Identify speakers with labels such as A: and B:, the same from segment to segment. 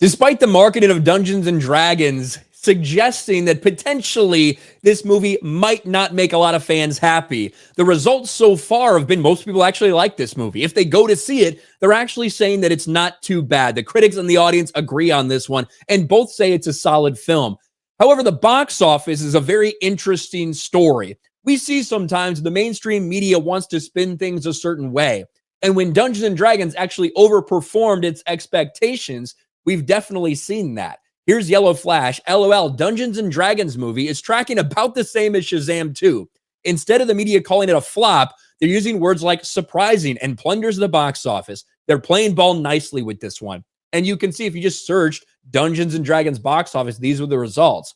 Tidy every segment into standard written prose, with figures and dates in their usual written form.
A: Despite the marketing of Dungeons and Dragons suggesting that potentially this movie might not make a lot of fans happy, the results so far have been most people actually like this movie. If they go to see it, they're actually saying that it's not too bad. The critics and the audience agree on this one, and both say it's a solid film. However, the box office is a very interesting story. We see sometimes the mainstream media wants to spin things a certain way. And when Dungeons and Dragons actually overperformed its expectations, we've definitely seen that. Here's Yellow Flash. LOL, Dungeons and Dragons movie is tracking about the same as SHAZAM 2. Instead of the media calling it a flop, they're using words like surprising and plunders the box office. They're playing ball nicely with this one. And you can see if you just searched Dungeons and Dragons box office, these were the results.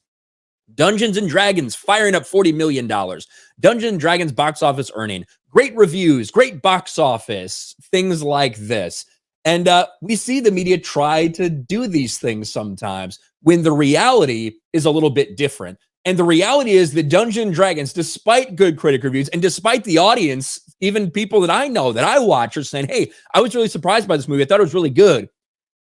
A: Dungeons and Dragons firing up $40 million. Dungeons and Dragons box office earning. Great reviews, great box office, things like this. And we see the media try to do these things sometimes when the reality is a little bit different. And the reality is that Dungeons and Dragons, despite good critic reviews and despite the audience, even people that I know that I watch are saying, hey, I was really surprised by this movie. I thought it was really good.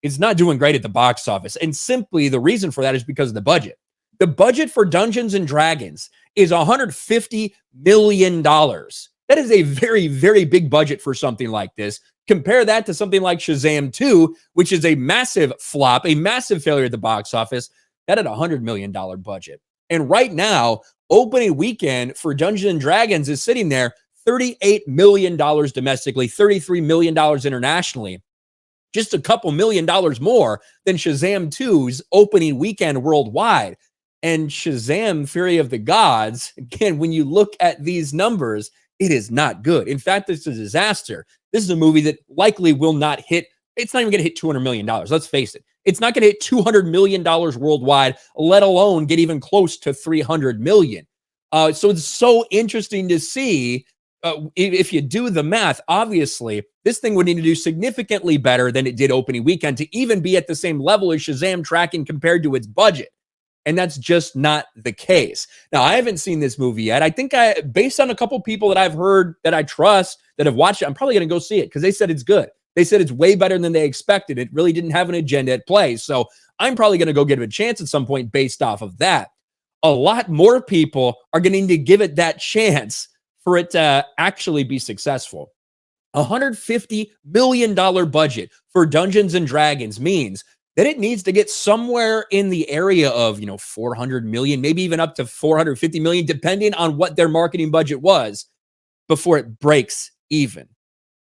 A: It's not doing great at the box office. And simply the reason for that is because of the budget. The budget for Dungeons and Dragons is $150 million. That is a very, very big budget for something like this. Compare that to something like SHAZAM 2, which is a massive flop, a massive failure at the box office. That had a $100 million budget. And right now, opening weekend for Dungeons and Dragons is sitting there $38 million domestically, $33 million internationally. Just a couple $1 million more than SHAZAM 2's opening weekend worldwide. And SHAZAM, Fury of the Gods, again, when you look at these numbers, it is not good. In fact, it's a disaster. This is a movie that likely will not hit, it's not even going to hit $200 million. Let's face it. It's not going to hit $200 million worldwide, let alone get even close to $300 million. So it's so interesting to see if you do the math, obviously, this thing would need to do significantly better than it did opening weekend to even be at the same level as SHAZAM tracking compared to its budget. And that's just not the case. Now, I haven't seen this movie yet. I think based on a couple people that I've heard that I trust that have watched it, I'm probably going to go see it because they said it's good. They said it's way better than they expected. It really didn't have an agenda at play. So I'm probably going to go give it a chance at some point based off of that. A lot more people are going to need to give it that chance for it to actually be successful. $150 million budget for Dungeons and Dragons means that it needs to get somewhere in the area of, 400 million, maybe even up to 450 million, depending on what their marketing budget was before it breaks even.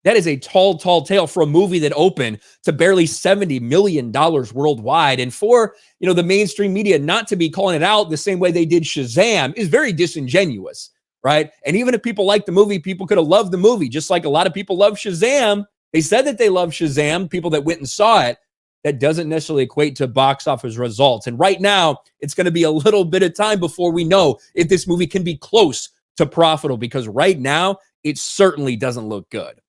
A: That is a tall, tall tale for a movie that opened to barely $70 million worldwide. And for, the mainstream media not to be calling it out the same way they did SHAZAM is very disingenuous, right? And even if people like the movie, people could have loved the movie, just like a lot of people love SHAZAM. They said that they love SHAZAM, people that went and saw it. That doesn't necessarily equate to box office results. And right now, it's going to be a little bit of time before we know if this movie can be close to profitable, because right now, it certainly doesn't look good.